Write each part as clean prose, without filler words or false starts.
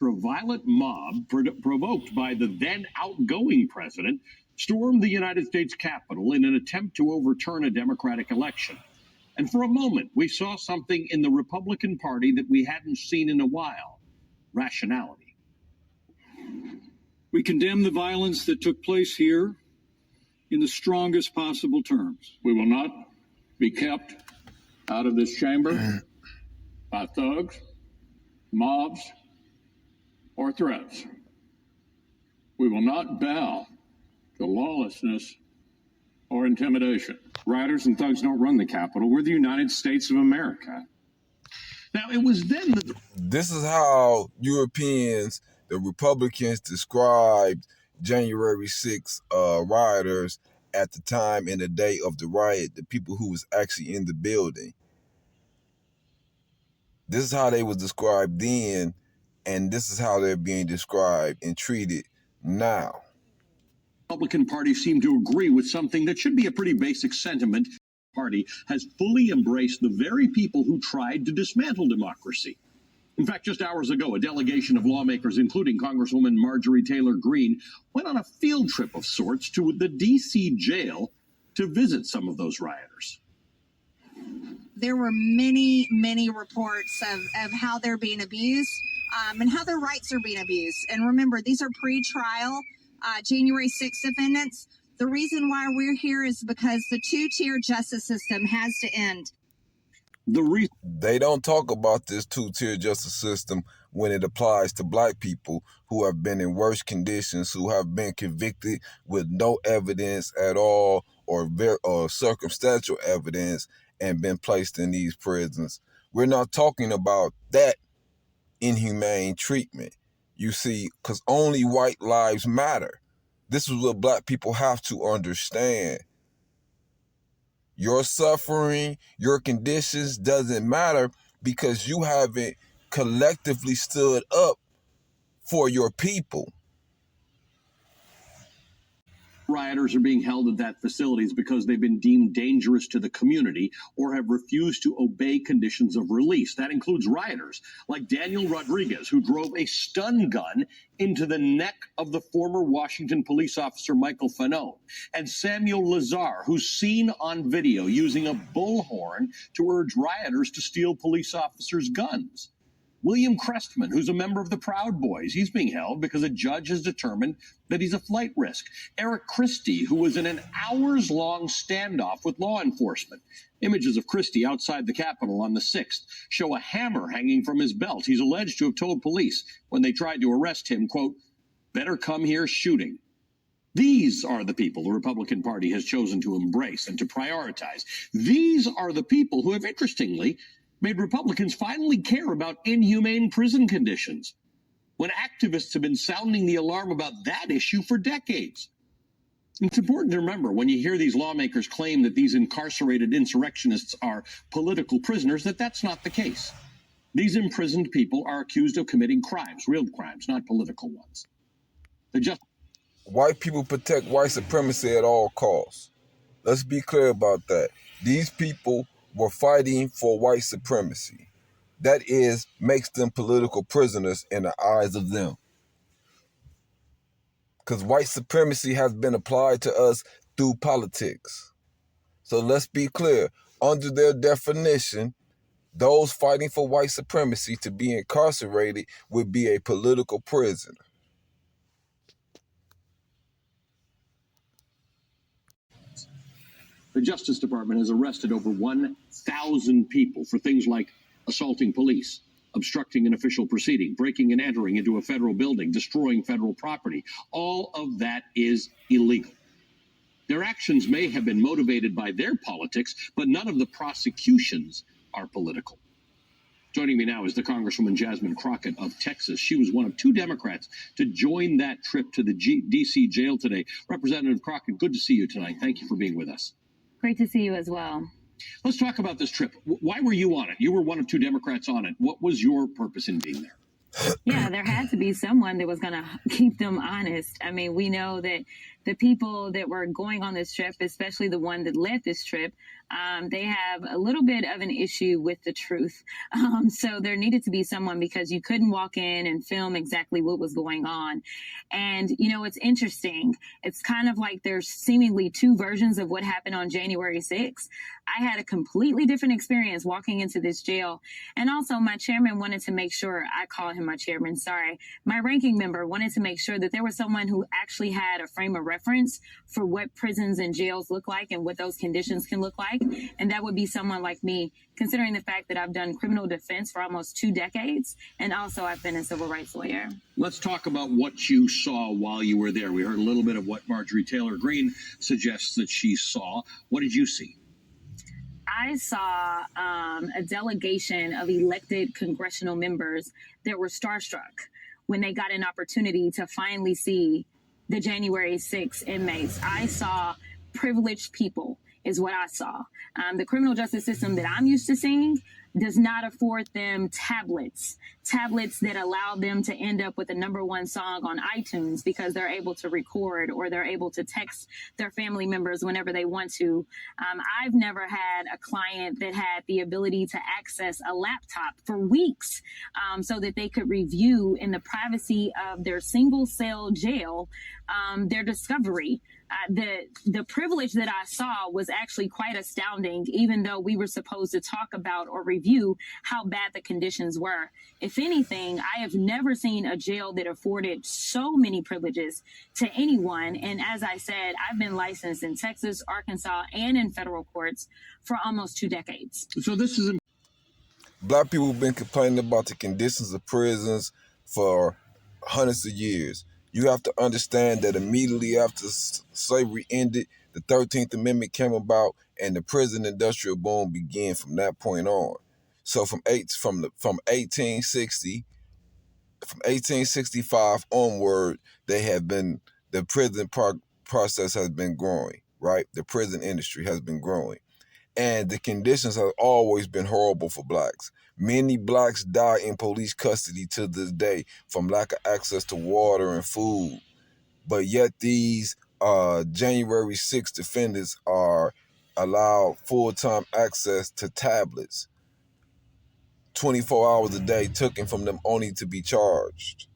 after a violent mob provoked by the then outgoing president stormed the United States Capitol in an attempt to overturn a Democratic election. And for a moment, we saw something in the Republican Party that we hadn't seen in a while: rationality. We condemn the violence that took place here in the strongest possible terms. We will not be kept out of this chamber by thugs, mobs, or threats. We will not bow to lawlessness or intimidation. Rioters and thugs don't run the Capitol. We're the United States of America. Now, it was then that... This is how Europeans, the Republicans, described January 6th rioters at the time and the day of the riot, the people who was actually in the building. This is how they was described then, and this is how they're being described and treated now. The Republican Party seemed to agree with something that should be a pretty basic sentiment. The party has fully embraced the very people who tried to dismantle democracy. In fact, just hours ago, a delegation of lawmakers, including Congresswoman Marjorie Taylor Greene, went on a field trip of sorts to the D.C. jail to visit some of those rioters. There were many, many reports of how they're being abused and how their rights are being abused. And remember, these are pre-trial January 6th defendants. The reason why we're here is because the two-tier justice system has to end. They don't talk about this two-tier justice system when it applies to black people who have been in worse conditions, who have been convicted with no evidence at all or circumstantial evidence and been placed in these prisons. We're not talking about that inhumane treatment. You see, because only white lives matter. This is what black people have to understand. Your suffering, your conditions doesn't matter because you haven't collectively stood up for your people. Rioters are being held at that facilities because they've been deemed dangerous to the community or have refused to obey conditions of release. That includes rioters like Daniel Rodriguez, who drove a stun gun into the neck of the former Washington police officer Michael Fanone, and Samuel Lazar, who's seen on video using a bullhorn to urge rioters to steal police officers' guns. William Crestman, who's a member of the Proud Boys, he's being held because a judge has determined that he's a flight risk. Eric Christie, who was in an hours-long standoff with law enforcement. Images of Christie outside the Capitol on the 6th show a hammer hanging from his belt. He's alleged to have told police when they tried to arrest him, quote, "Better come here shooting." These are the people the Republican Party has chosen to embrace and to prioritize. These are the people who have, interestingly, made Republicans finally care about inhumane prison conditions, when activists have been sounding the alarm about that issue for decades. It's important to remember when you hear these lawmakers claim that these incarcerated insurrectionists are political prisoners, that that's not the case. These imprisoned people are accused of committing crimes, real crimes, not political ones. White people protect white supremacy at all costs. Let's be clear about that. These people were fighting for white supremacy. That is, makes them political prisoners in the eyes of them. Because white supremacy has been applied to us through politics. So let's be clear. Under their definition, those fighting for white supremacy to be incarcerated would be a political prisoner. The Justice Department has arrested over 1,000 people for things like assaulting police, obstructing an official proceeding, breaking and entering into a federal building, destroying federal property. All of that is illegal. Their actions may have been motivated by their politics, but none of the prosecutions are political. Joining me now is the Congresswoman Jasmine Crockett of Texas. She was one of 2 Democrats to join that trip to the D.C. jail today. Representative Crockett, good to see you tonight. Thank you for being with us. Great to see you as well. Let's talk about this trip. Why were you on it? You were one of 2 Democrats on it. What was your purpose in being there? Yeah, there had to be someone that was going to keep them honest. I mean, we know that the people that were going on this trip, especially the one that led this trip, they have a little bit of an issue with the truth. So there needed to be someone, because you couldn't walk in and film exactly what was going on. And, you know, it's interesting. It's kind of like there's seemingly two versions of what happened on January 6th. I had a completely different experience walking into this jail. And also my chairman wanted to make sure, I call him my chairman, sorry, my ranking member wanted to make sure that there was someone who actually had a frame of reference for what prisons and jails look like and what those conditions can look like. And that would be someone like me, considering the fact that I've done criminal defense for almost 2 decades. And also I've been a civil rights lawyer. Let's talk about what you saw while you were there. We heard a little bit of what Marjorie Taylor Greene suggests that she saw. What did you see? I saw a delegation of elected congressional members that were starstruck when they got an opportunity to finally see the January 6th inmates. I saw privileged people is what I saw. The criminal justice system that I'm used to seeing does not afford them tablets that allow them to end up with a #1 song on iTunes because they're able to record or they're able to text their family members whenever they want to. I've never had a client that had the ability to access a laptop for weeks so that they could review in the privacy of their single cell jail their discovery. The privilege that I saw was actually quite astounding, even though we were supposed to talk about or review how bad the conditions were. If anything, I have never seen a jail that afforded so many privileges to anyone. And as I said, I've been licensed in Texas, Arkansas, and in federal courts for almost 2 decades. So this is Black people have been complaining about the conditions of prisons for hundreds of years. You have to understand that immediately after slavery ended, the 13th Amendment came about and the prison industrial boom began from that point on. So from 1865 onward, the prison process has been growing, right? The prison industry has been growing. And the conditions have always been horrible for blacks. Many blacks die in police custody to this day from lack of access to water and food. But yet these January 6th defendants are allowed full-time access to tablets 24 hours a day, taken from them only to be charged.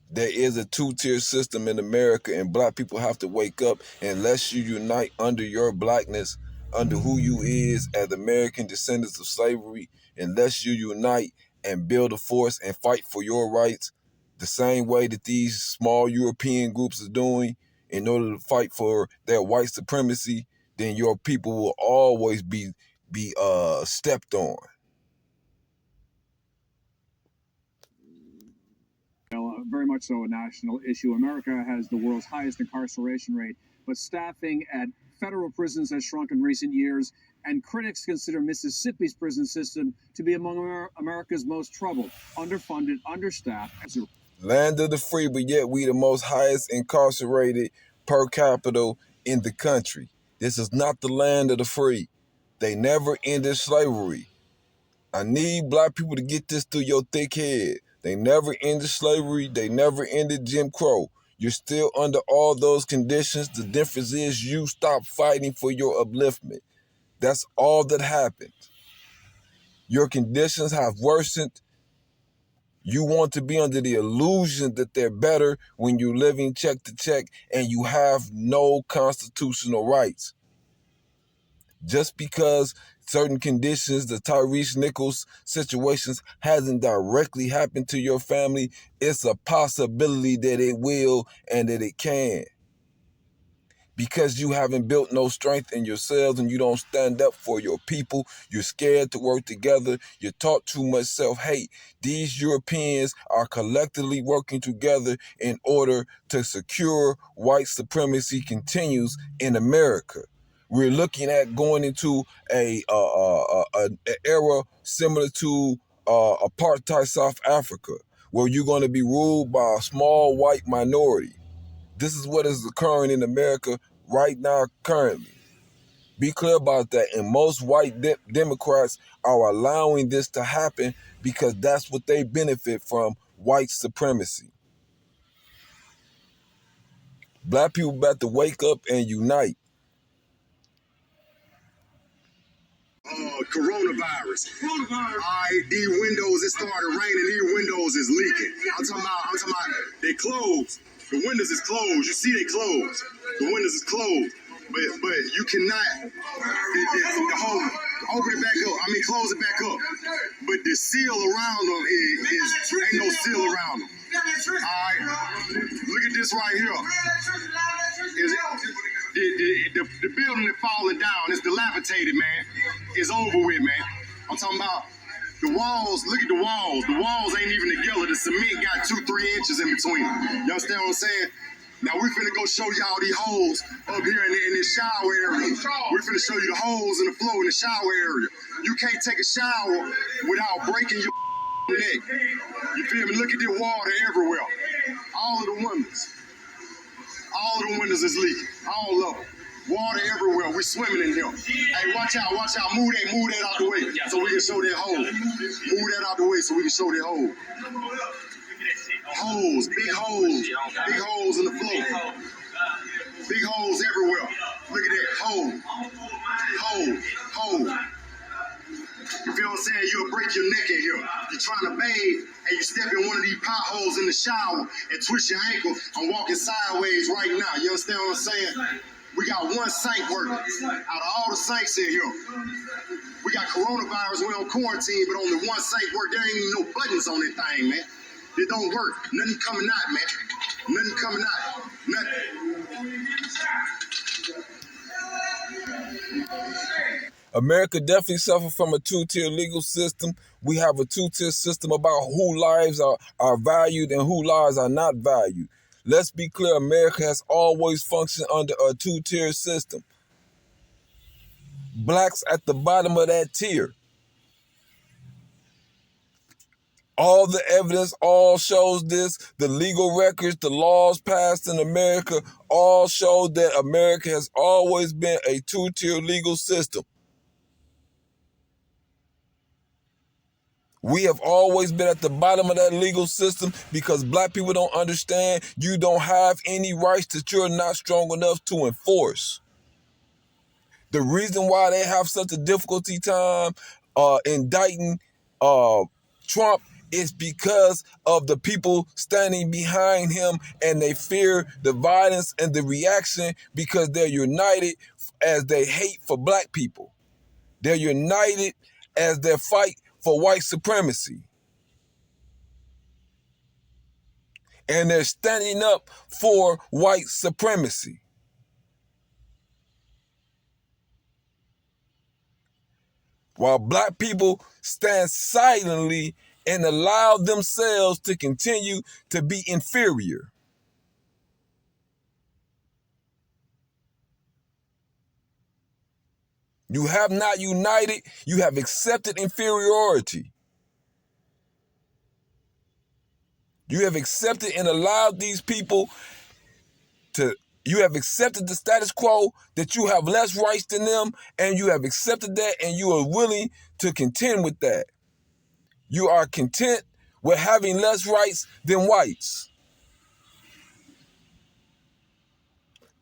There is a 2-tier system in America, and black people have to wake up. Unless you unite under your blackness, under who you is as American descendants of slavery, unless you unite and build a force and fight for your rights, the same way that these small European groups are doing in order to fight for their white supremacy, then your people will always be stepped on. Very much so a national issue. America has the world's highest incarceration rate, but staffing at federal prisons has shrunk in recent years, and critics consider Mississippi's prison system to be among America's most troubled, underfunded, understaffed. Land of the free, but yet we the most highest incarcerated per capita in the country. This is not the land of the free. They never ended slavery. I need black people to get this through your thick head. They never ended slavery. They never ended Jim Crow. You're still under all those conditions. The difference is you stop fighting for your upliftment. That's all that happened. Your conditions have worsened. You want to be under the illusion that they're better when you're living check to check and you have no constitutional rights. Just because certain conditions, the Tyrese Nichols situations hasn't directly happened to your family, it's a possibility that it will and that it can. Because you haven't built no strength in yourselves and you don't stand up for your people, you're scared to work together, you're taught too much self-hate. These Europeans are collectively working together in order to secure white supremacy continues in America. We're looking at going into an era similar to apartheid South Africa, where you're going to be ruled by a small white minority. This is what is occurring in America right now, currently. Be clear about that. And most white Democrats are allowing this to happen because that's what they benefit from, white supremacy. Black people about to wake up and unite. Coronavirus. All right, these windows, it started raining. These windows is leaking. I'm talking about they closed. The windows is closed. You see they closed. The windows is closed. But you cannot the whole open it back up. I mean close it back up. But the seal around them is ain't no seal around them. Alright. Look at this right here. The building is falling down. It's dilapidated, man. It's over with, man. I'm talking about the walls. Look at the walls. The walls ain't even together. The cement got 2-3 inches in between them. You understand what I'm saying? Now we finna go show y'all these holes up here in this shower area. We're finna show you the holes in the floor in the shower area. You can't take a shower without breaking your neck. You feel me? Look at the water everywhere. All of the windows. All of the windows is leaking. All of them. Water everywhere. We're swimming in here. Hey, watch out. Move that out the way so we can show that hole. Move that out the way so we can show that hole. Holes, big holes in the floor. Big holes everywhere. Look at that, hole. You feel what I'm saying? You'll break your neck in here. You're trying to bathe and you step in one of these potholes in the shower and twist your ankle. I'm walking sideways right now. You understand what I'm saying? We got one sink working out of all the sinks in here. We got coronavirus, we're on quarantine, but only one sink work. There ain't even no buttons on that thing, man. It don't work. Nothing coming out, man. Nothing coming out. Nothing. America definitely suffers from a two-tier legal system. We have a two-tier system about who lives are valued and who lives are not valued. Let's be clear, America has always functioned under a two-tier system. Blacks at the bottom of that tier. All the evidence all shows this. The legal records, the laws passed in America all show that America has always been a two-tier legal system. We have always been at the bottom of that legal system because black people don't understand you don't have any rights that you're not strong enough to enforce. The reason why they have such a difficulty time indicting Trump is because of the people standing behind him, and they fear the violence and the reaction because they're united as they hate for black people. They're united as they fight for white supremacy. And they're standing up for white supremacy. While black people stand silently and allow themselves to continue to be inferior. You have not united, you have accepted inferiority. You have accepted and allowed these people you have accepted the status quo that you have less rights than them, and you have accepted that, and you are willing to contend with that. You are content with having less rights than whites.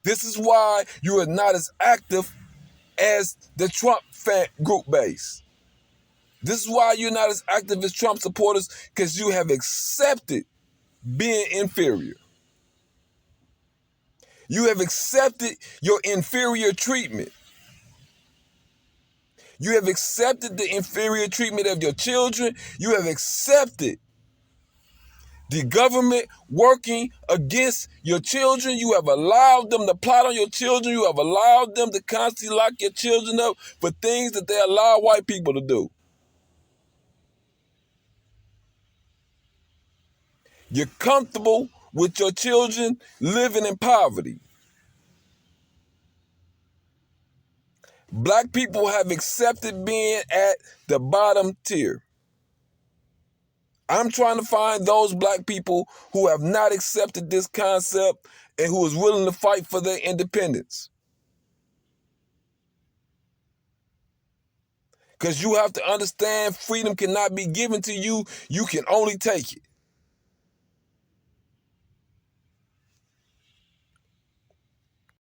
This is why you are not as active as the Trump fan group base. This is why you're not as active as Trump supporters, because you have accepted being inferior. You have accepted your inferior treatment. You have accepted the inferior treatment of your children. You have accepted the government working against your children. You have allowed them to plot on your children. You have allowed them to constantly lock your children up for things that they allow white people to do. You're comfortable with your children living in poverty. Black people have accepted being at the bottom tier. I'm trying to find those black people who have not accepted this concept and who is willing to fight for their independence. Because you have to understand freedom cannot be given to you. You can only take it.